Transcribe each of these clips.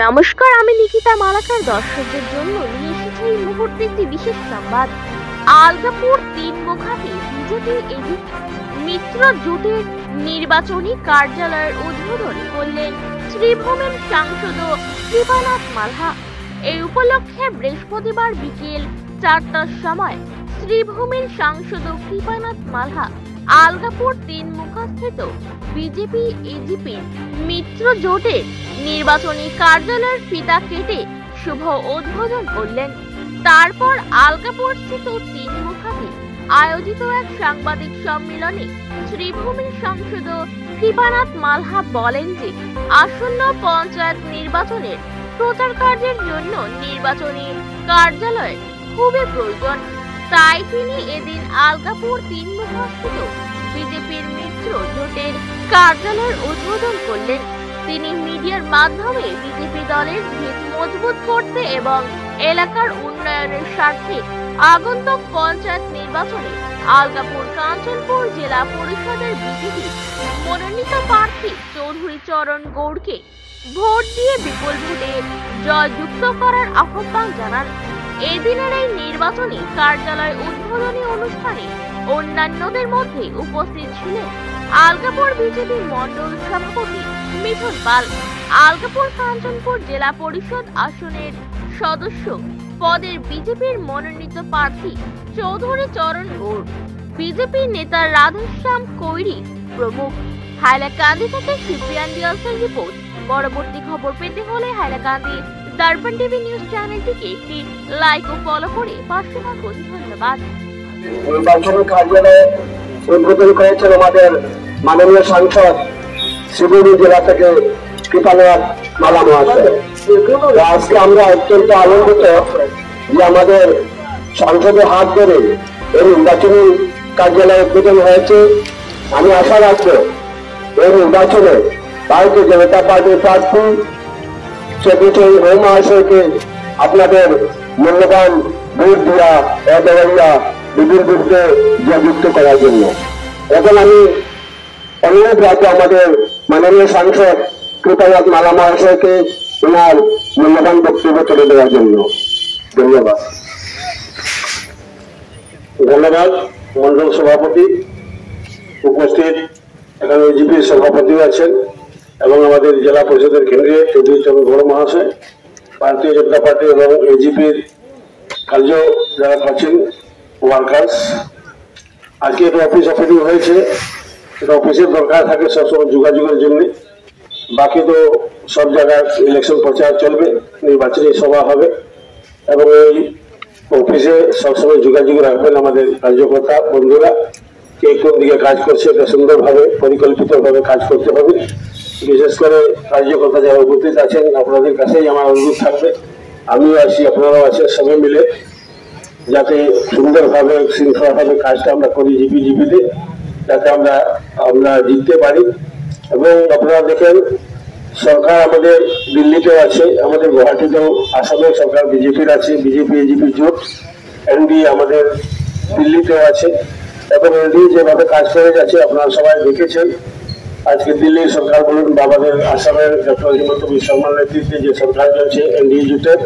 নমস্কার, আমি নিকিতা মালাকার দর্শকদের জন্য নিয়ে এসেছি এই মুহূর্তে একটি বিশেষ সংবাদ। আলগাপুর তিনমুখাতে বিজেপি এজিপি মিত্র জোটের নির্বাচনী কার্যালয়ের উদ্বোধন করলেন শ্রীভূমির সাংসদ কৃপানাথ মালহা। এই উপলক্ষে বৃহস্পতিবার বিকেল 4টার সময় শ্রীভূমির সাংসদ কৃপানাথ মালহা আলগাপুর তিনমুখাস্থিত বিজেপি এজিপি মিত্র জোটের নির্বাচনী কার্যালয়ের ফিতা কেটে শুভ উদ্বোধন করলেন। তারপর আলগাপুর স্থিত তিনমুখাতে আয়োজিত এক সাংবাদিক সম্মেলনে শ্রীভূমির সাংসদ কৃপানাথ মালহা বলেন যে আসন্ন পঞ্চায়েত নির্বাচনের প্রচার কার্যের জন্য নির্বাচনী কার্যালয় খুবই প্রয়োজন। তাই তিনি এদিন আলগাপুর তিনমুখাস্থিত বিজেপির মিত্র জোটের কার্যালয়ের উদ্বোধন করলেন। তিনি মিডিয়ার মাধ্যমে বিজেপি দলের ভিত মজবুত করতে এবং এলাকার উন্নয়নের স্বার্থে আগন্তুক পঞ্চায়েত নির্বাচনে আলগাপুর কাঞ্চনপুর জেলা পরিষদের বিজেপি মনোনীত প্রার্থী চৌধুরী চরণ গৌড়কে ভোট দিয়ে বিপুল ভোটে জয়যুক্ত করার আহ্বান জানান। এদিনের এই নির্বাচনী কার্যালয় উদ্বোধনী অনুষ্ঠানে অন্যান্যদের মধ্যে উপস্থিত ছিলেন আলগাপুর বিজেপি মন্ডল সভাপতি মিঠুন পাল, আলগাপুর কাঞ্চনপুর জেলা পরিষদ আসনের সদস্য পদের বিজেপির মনোনীত প্রার্থী চৌধুরী চরণ গৌড়, বিজেপি নেতা রাধেশ্যাম কৈরি প্রমুখ। হাইলাকান্দি থেকে শিবপ্রিয়ান দিয়ালসের রিপোর্ট। পরবর্তী খবর পেতে হলে হাইলাকান্দি দর্পণ টিভি নিউজ চ্যানেলটিকে একটি লাইক ও ফলো করে পাশে থাকুন। ধন্যবাদ। নির্বাচনী কার্যালয়ে উদ্বোধন করেছেন আমাদের মাননীয় সাংসদ শিবপুর জেলা থেকে কৃপানাথ মালা মহাশয়। আজকে আমরা অত্যন্ত আনন্দিত যে আমাদের সাংসদের হাত ধরে এই নির্বাচনী কার্যালয় উদ্বোধন হয়েছে। আমি আশা রাখব এই নির্বাচনে ভারতীয় জনতা পার্টির প্রার্থী সেক্রেটারি হোম মহাশয়কে আপনাদের মূল্যবান ভোট দিয়া অবহেলা বিপুল ভোটে জয়যুক্ত করার জন্য। এখন আমি অনুরোধ রাখবো আমাদের মাননীয় সাংসদ কৃপানাথ মালা মহাশয়কে ওনার মূল্যবান বক্তব্য তুলে দেওয়ার জন্য। ধন্যবাদ। ধন্যবাদ মন্ডল সভাপতি, উপস্থিত এখানে এজিপির সভাপতিও আছেন এবং আমাদের জেলা পরিষদের কেন্দ্রীয় চৌধুরী চরণ গৌড় মহাশয়, ভারতীয় জনতা পার্টি এবং এজিপির কার্য যারা আছেন ওয়ার্কার্স। আজকে একটা অফিস ওপেনিং হয়েছে, এটা অফিসের দরকার থাকে সবসময় যোগাযোগের জন্য। বাকি তো সব জায়গায় ইলেকশন প্রচার চলবে, নির্বাচনী সভা হবে এবং এই অফিসে সবসময় যোগাযোগ রাখবেন আমাদের কার্যকর্তা বন্ধুরা, কে কোন দিকে কাজ করছে এটা সুন্দরভাবে পরিকল্পিতভাবে কাজ করতে হবে। বিশেষ করে কার্যকর্তা যারা উপস্থিত আছেন আপনাদের কাছেই আমার অনুরোধ থাকবে, আমিও আছি আপনারাও আছেন, সবাই মিলে যাতে সুন্দরভাবে শৃঙ্খলাভাবে কাজটা আমরা করি জিপিতে, যাতে আমরা জিততে পারি। এবং আপনারা দেখেন সরকার আমাদের দিল্লিতেও আছে, আমাদের গুয়াহাটিতেও আসামেও সরকার বিজেপির আছে, বিজেপি এজিপি জোট। এনডিএ আমাদের দিল্লিতেও আছে এবং এনডিএ যেভাবে কাজ করে যাচ্ছে আপনারা সবাই দেখেছেন। আজকে দিল্লির সরকার বলুন বা আমাদের আসামের ডক্টর হিমন্ত বিশ্ব শর্মার নেতৃত্বে যে সরকার চলছে এনডিএ জোটের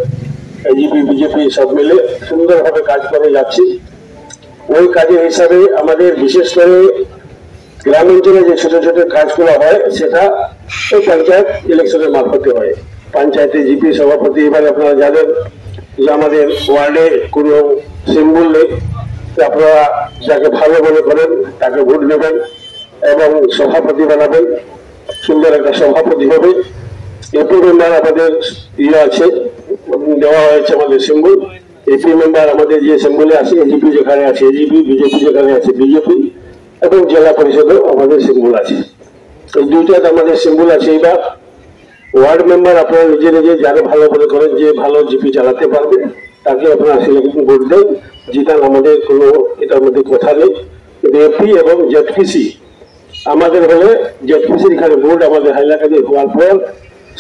এজিপি বিজেপি সব মিলে সুন্দরভাবে কাজ করে যাচ্ছি। ওই কাজের হিসাবে আমাদের বিশেষ করে গ্রামাঞ্চলে যে ছোট ছোট কাজগুলো হয় সেটা এই পঞ্চায়েত ইলেকশনের মারফতে হয়। পঞ্চায়েতে জিপি সভাপতি, এবার আপনারা জানেন যে আমাদের ওয়ার্ডে কোনো সিম্বল নেই, আপনারা যাকে ভালো মনে করেন তাকে ভোট দেবেন এবং সভাপতি বানাবেন, সুন্দর একটা সভাপতি হবে। এপি মেম্বার আমাদের আছে, দেওয়া হয়েছে আমাদের সিম্বল। এপি মেম্বার আমাদের যে সিম্বলে আছে, এজিপি যেখানে আছে এজিপি, বিজেপি যেখানে আছে বিজেপি এবং জেলা পরিষদেও আমাদের সিম্বল আছে। এই দুইটাতে আমাদের সিম্বল আছে। এবার ওয়ার্ড মেম্বার আপনারা নিজে নিজে যারা ভালো মনে করেন যে ভালো জিপি চালাতে পারবে তাকে আপনারা সেরকম ভোট দেন, জিতান, আমাদের কোনো এটার মধ্যে কথা নেই। এপি এবং জেডপিসি আমাদের হলে জেডপিসির এখানে ভোট আমাদের হাইলাকান্দি হওয়ার পর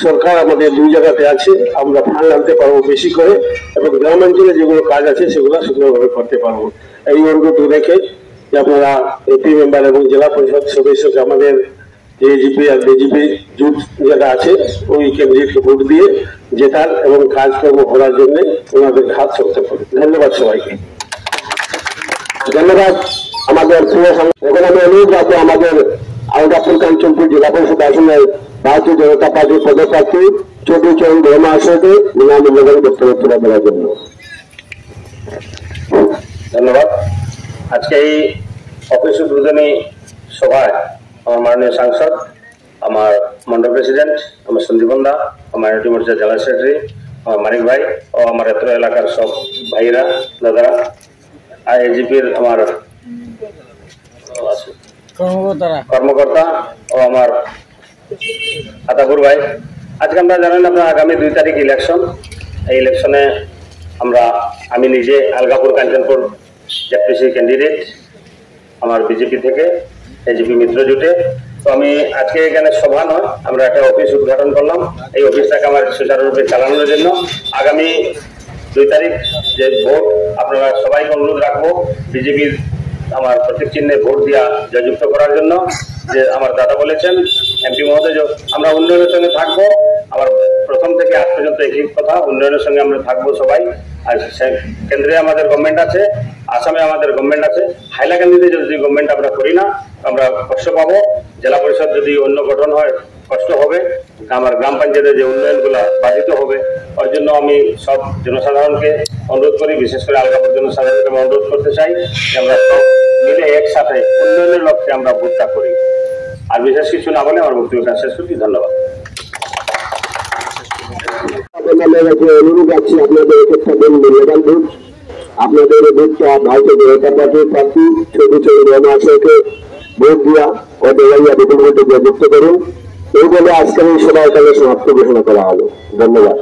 সরকার আমাদের দুই জায়গাতে আছে, আমরা ফান্ড আনতে পারবো বেশি করে এবং গ্রামাঞ্চলে যেগুলো কাজ আছে সেগুলো সুন্দরভাবে করতে পারবো। এই অনুরোধ রেখে যে আপনারা এপি মেম্বার এবং জেলা পরিষদ সদস্যকে আমাদের এজিপি আর ডিজিপি জুট যেটা আছে ওই ক্যান্ডিডেটকে ভোট দিয়ে জেতার এবং কাজকর্ম করার জন্য ওনাদের হাত চলতে পারে। ধন্যবাদ সবাইকে। ধন্যবাদ আমাদের এখন আমি অনুরোধ রাখবো আমাদের আলগাপুর কাঞ্চনপুর জেলা পরিষদ আসনের ভারতীয় জনতা পার্টির পদপ্রার্থী চৌধুরীচরণ ধর্ম আসনকে বিনামূল্যে বক্তব্য তুলে দেওয়ার জন্য। ধন্যবাদ। আজকে এই অফিস উদ্বোধনী সভায় আমার মাননীয় সাংসদ, আমার মন্ডল প্রেসিডেন্ট, আমার সন্দীপন দা, আমার মাইনরিটি মোর্চার জেলা সেক্রেটারি, আমার মানিক ভাই ও আমার এত এলাকার সব ভাইরা দাদারা, আইএজিপির আমার কর্মকর্তা ও আমার আতাপুর ভাই, আজকে আমরা জানেন আপনার আগামী 2 তারিখ ইলেকশন। এই ইলেকশনে আমি নিজে আলগাপুর কাঞ্চনপুর ডেপুটি ক্যান্ডিডেট আমার বিজেপি থেকে এজিপি মিত্র জোটে। তো আমি আজকে এখানে সভা নয়, আমরা একটা অফিস উদ্ঘাটন করলাম। এই অফিসটাকে আমার সুচারুরূপে চালানোর জন্য আগামী 2 তারিখ যে ভোট, আপনারা সবাইকে অনুরোধ রাখবো বিজেপির আমার প্রতীক চিহ্নে ভোট দিয়া জয়যুক্ত করার জন্য। যে আমার দাদা বলেছেন এমপি মহোদয়, আমরা উন্নয়নের সঙ্গে থাকবো। আমার প্রথম থেকে আজ পর্যন্ত একই কথা, উন্নয়নের সঙ্গে আমরা থাকবো সবাই। আর কেন্দ্রে আমাদের গভর্নমেন্ট আছে, আসামে আমাদের গভর্নমেন্ট আছে। হাইলাকান্দিতে যদি গভর্নমেন্ট আমরা করি না, আমরা কষ্ট পাবো। জেলা পরিষদ যদি অন্য গঠন হয় কষ্ট হবে, আমার গ্রাম পঞ্চায়েতের যে উন্নয়নগুলো বাধিত হবে। ওর জন্য আমি সব জনসাধারণকে অনুরোধ করি, বিশেষ করে আলগাপুর জনসাধারণকে আমি অনুরোধ করতে চাই যে আমরা সব মিলে একসাথে উন্নয়নের লক্ষ্যে আমরা ভোটটা করি। আর বিশেষ কিছু না বলে আমার বক্তব্যটা শেষ করছি। ধন্যবাদ। অনুরোধ রাখছি আপনাদের একটা দিন মূল্যবান ভোট, আপনাদের ভোটটা ভারতীয় জনতা পার্টির প্রার্থী চৌধুরীচরণ ধর্ম আসনকে ভোট দিয়া ও দেওয়াইয়া বিপুল ভোটে জয়যুক্ত করুন। এই বলে আজকের এই সভা এখানে সমাপ্ত ঘোষণা করা হলো। ধন্যবাদ।